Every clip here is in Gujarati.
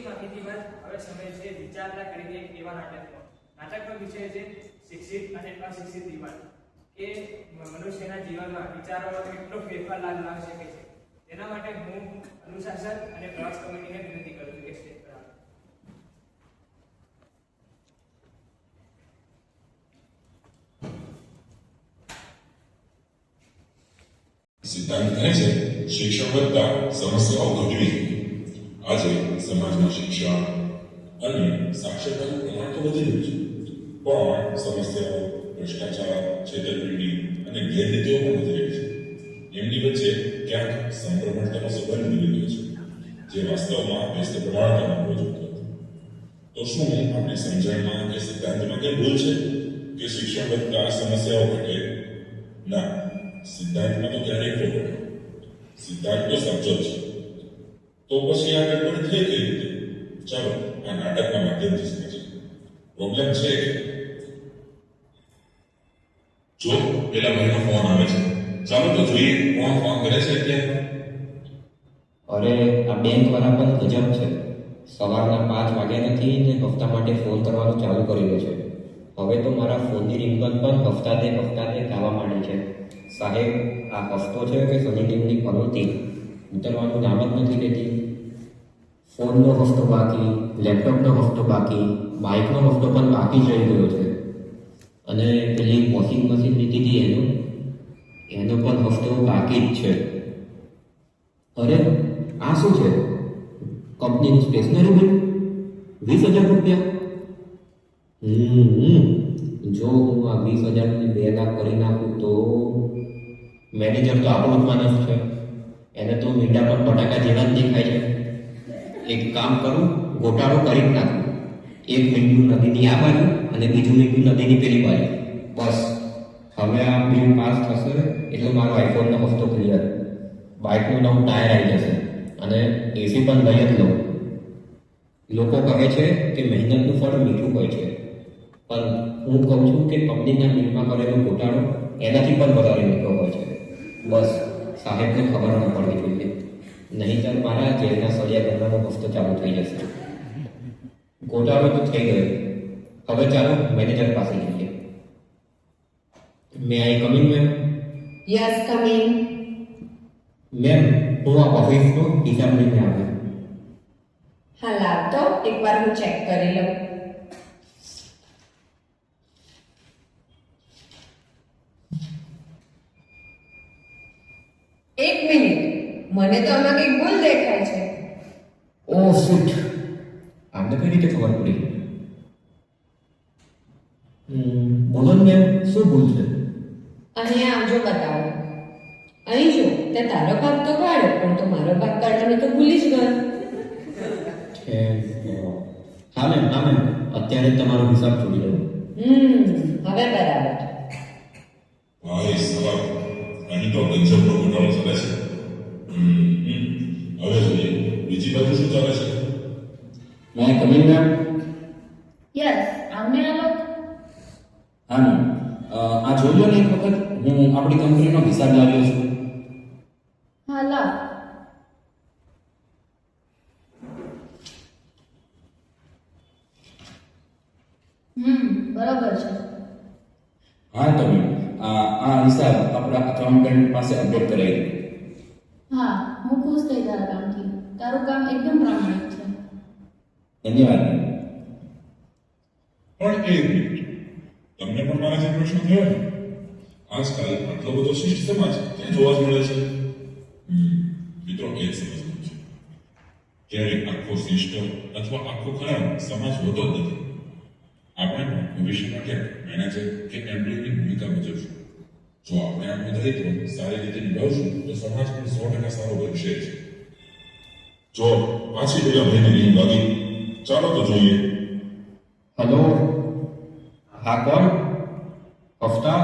પૂરતી માહિતી બાદ હવે સમય છે વિચારણા કરીને એક એવા નાટકનો. નાટકનો વિષય છે શિક્ષિત અને અશિક્ષિત યુવાન, કે મનુષ્યના જીવનમાં વિચારોમાં કેટલો ફેરફાર લાવી શકે છે. તેના માટે હું અનુશાસન અને પ્રવાસ કમિટીને વિનંતી કરું છું કે સ્ટેજ પર આવે. સિદ્ધાંત કહે છે શિક્ષણ વધતા સમસ્યાઓ ઘટવી જોઈએ. આજે સમાજમાં શિક્ષણ અને સાક્ષરતાનું પ્રમાણ તો વધી રહ્યું છે, પણ સમસ્યાઓ, ભ્રષ્ટાચાર, છેતરપિંડી અને ગેરરીતિઓ પણ વધી રહી છે. એમની વચ્ચે ક્યાંક સંક્રમણતાનો સંબંધ બની રહ્યો છે, જે વાસ્તવમાં વ્યસ્ત પ્રમાણતામાં હોવો જોઈએ. તો શું આપણી સમજણમાં કે સિદ્ધાંતમાં કંઈ ભૂલ છે કે શિક્ષણ વધતા સમસ્યાઓ ઘટે? ના, સિદ્ધાંતમાં તો ક્યારેય ખોટો નથી. સિદ્ધાંત તો સાચો છે. તો પછી આ ગડબડ થઈ કઈ રીતે? ચાલો આ નાટકના માધ્યમથી સમજીએ. પ્રોબ્લેમ છે કે જો પેલા ભાઈનો ફોન આવે છે, ચાલો તો જોઈએ કોણ ફોન કરે છે અત્યારે. અરે આ બેંક વાળા પણ ગજબ છે. સવારના 5 વાગ્યા નથી ને હપ્તા માટે ફોન કરવાનું ચાલુ કરી દે છે. હવે તો મારા ફોનની રિંગટોન પણ હપ્તાદે ગાવા માંડી છે. સાહેબ, આ હફતો છે કે શનિદેવની પનોતી ઉતરવાનું નામ જ નથી લેતી. ફોનનો હફતો બાકી, લેપટોપનો હફતો બાકી, બાઇકનો હફતો પણ બાકી જ રહી ગયો છે. અને પેલી વોશિંગ મશીન લીધી હતી એનો પણ હફતો બાકી જ છે. અરે આ શું છે? કંપનીનું સ્ટેશનરી બિલ 20,000 રૂપિયા. જો હું આ 20,000 ને 2 લાખ કરી નાખું તો મેનેજર તો આપણો જ માણસ છે, એને તો મીંડા પર બટાકા જેવા જ દેખાય છે. એક કામ કરું, ગોટાળો કરી જ નાખું. એક મીંડું નદીની આ બાજુ અને બીજું મીંડું નદીની પેલી બાજુ. બસ હવે આ બિલ પાસ થશે એટલે મારો આઈફોનનો હફતો ક્લિયર. બાઇકનું નવું ટાયર આવી જશે અને એસી પણ લઈ જ લઉં. લોકો કહે છે કે મહેનતનું ફળ મીઠું હોય છે, પણ હું કહું છું કે કંપનીના બિલમાં કરેલો ગોટાળો એનાથી પણ વધારે મીઠો હોય છે. બસ સાહેબને ખબર ન પડવી જોઈએ, નહીંતર મારા જેલના સળિયા કરવાનો હફતો ચાલુ થઈ જશે. ગોટાળો તો થઈ ગયો. હવે ચાલો મેનેજર પાસે જઈએ. May I come in ma'am? Yes, come in. Ma'am, હું આ ઓફિસનો હિસાબ લઈને આવ્યો. હા, લાવ તો એકવાર હું ચેક કરી લઉં. એક મિનિટ, મને તો આમાં કંઈક ભૂલ દેખાય છે. ઓહ શિટ, આમને કઈ રીતે ખબર પડી? બોલો ને મેમ, શું ભૂલ છે? અહીંયા આવજો, બતાવો. અહીં જો, તે તારો ભાગ તો કાઢ્યો, પણ તો મારો ભાગ કાઢવાનું તો ભૂલી જ ગયો. હા મેમ, અત્યારે જ તમારો હિસાબ જોડી લઉં. હવે બરાબર. ભાઈ સાહેબ, અહીં તો ગંજબનો ઘોટાળો ચાલે છે. હવે જોઈએ બીજી બાજુ શું ચાલે છે. મેં કમિંગ મેમ? યસ, આમને આલો. હા મેમ, આ જોઈ લો ને એક વખત, હું આપણી કંપનીનો હિસાબ લાવ્યો છું. હા, લાવ. બરાબર છે. હા તો મેમ, આ હિસાબ આપણા અકાઉન્ટન્ટ પાસે અપડેટ કરાવી દો. હા, હું ખુશ થઈ તારા કામથી. તારું કામ એકદમ પ્રામાણિક છે. ધન્યવાદ મેમ. પણ એક મિનિટ, તમને પણ મારા જે પ્રશ્ન થયો ને, આજકાલ આટલો બધો શિષ્ટ સમાજ ક્યાં જોવા જ મળે છે? મિત્રો, એ જ સમજવું છે. ક્યારેક આખો શિષ્ટ અથવા આખો ખરાબ સમાજ હોતો જ નથી. આપણે ભવિષ્યમાં ક્યાંક મેનેજર કે એમ્પ્લોયની ભૂમિકા ભજવશું. જો આપણે આપણું દાયિત્વ સારી રીતે નિભાવશું તો સમાજ પણ 100% સારો બનશે જ. જો પાછી પેલા ભાઈની રીંગ વાગી, ચાલો તો જોઈએ. હેલો, હા કોણ? હફતા?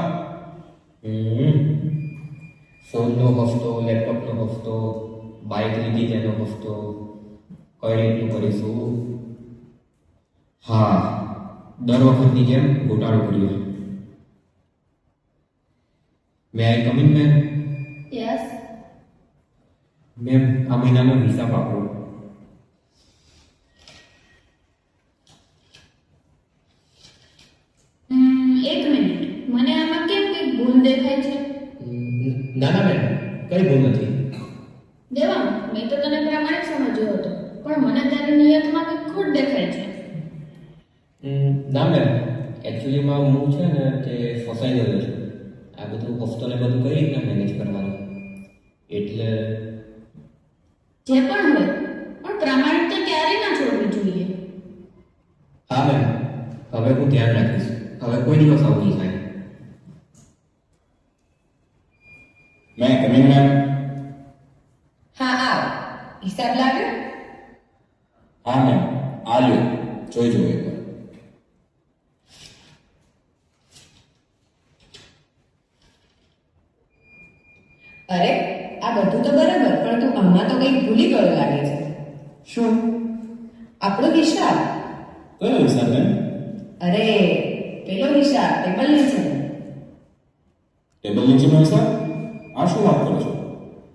ફોનનો હફતો, લેપટોપનો હફતો, બાઇક લીધી તેનો હફતો, કઈ રીતનું કરીશું? હા, દર વખતની જેમ ગોટાળો કર્યો. May I come in ma'am? Yes. Ma'am, આ મહિનાનો હિસાબ આપો. કઈ ભૂલ નથી. દેવાંગ, મેં તો તને પ્રામાણિક સમજ્યો હતો, પણ મને તારી નિયતમાં કંઈક ખોટ દેખાય છે. ના મેમ, એકચ્યુઅલીમાં હું છે ને તે ફસાઈ ગયો છું. આ બધું હફતો ને બધું કઈ રીતના મેનેજ કરવાનું, એટલે જે પણ હોય, પણ પ્રામાણિકતા ક્યારેય ના છોડવી જોઈએ. હા મેમ, હવે હું ધ્યાન રાખીશ. હવે કોઈ દિવસ આવું નહીં થાય. મેં કમિંગ મેમ. હા આવ. હિસાબ લાગ્યો? હા મેમ, આ લ્યો, જોઈ જુઓ એકવાર. અરે આ બધું તો બરાબર, પણ તું આમાં તો કંઈક ભૂલી ગયો લાગે છે. શું? આપણો હિસાબ. કયો હિસાબ મેમ? અરે પેલો હિસાબ ટેબલ નીચે. ટેબલ નીચેનો હિસાબ? આ શું વાત કરો છો?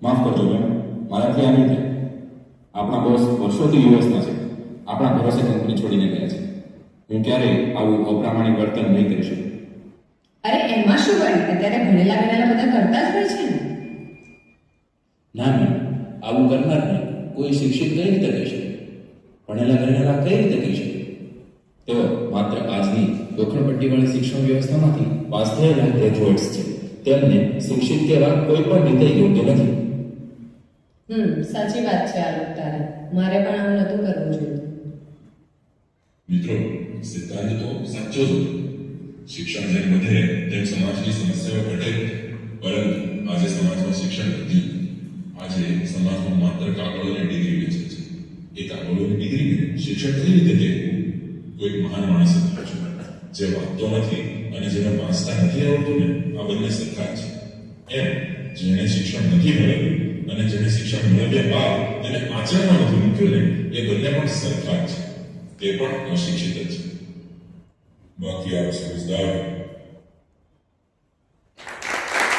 માફ કરજો મેમ, મારાથી આ નહીં થાય. આપણા બોસ વર્ષોથી યુએસમાં છે. આપણા ભરોસે કંપની છોડીને ગયા છે. હું ક્યારેય આવું અપ્રામાણિક વર્તન નહીં કરી શકું. અરે એમાં શું વળી, અત્યારે ભણેલા ગણેલા બધા કરતા જ હોય છે ને. ના મેમ, આવું કરનારને કોઈ શિક્ષિત કઈ રીતે કહી શકે? ભણેલા ગણેલા કઈ રીતે કહી શકે? તેઓ માત્ર આજની ગોખણપટ્ટીવાળી શિક્ષણ વ્યવસ્થામાંથી પાસ થયેલા ગ્રેજ્યુએટ્સ છે. તેમને શિક્ષિત કહેવા કોઈ પણ રીતે યોગ્ય નથી. સાચી વાત છે આ લોકો તારે. મારે પણ આવું નતું કરવું જોઈએ. મિત્રો, સિદ્ધાંત તો સાચો જ હતો. શિક્ષણ જેમ વધે તેમ સમાજની સમસ્યાઓ ઘટે, પરંતુ આજે સમાજમાં શિક્ષણ વધ્યું. આજે સમાજમાં માત્ર કાગળોની ડિગ્રી વેચે છે. એ કાગળોની ડિગ્રીને શિક્ષણ કઈ રીતે કહેવું? કોઈક મહાન માણસે કહ્યું છે, જે વાંચતો નથી અને જેને વાંચતા નથી આવડતું ને, આ બંને સરખા જ છે. એમ જેને શિક્ષણ નથી મેળવ્યું અને જેને શિક્ષણ મેળવ્યા બાદ તેને આચરણમાં નથી મૂક્યું ને, એ બંને પણ સરખા જ છે. તે પણ અશિક્ષિત જ છે. બાકી આ સમજદાર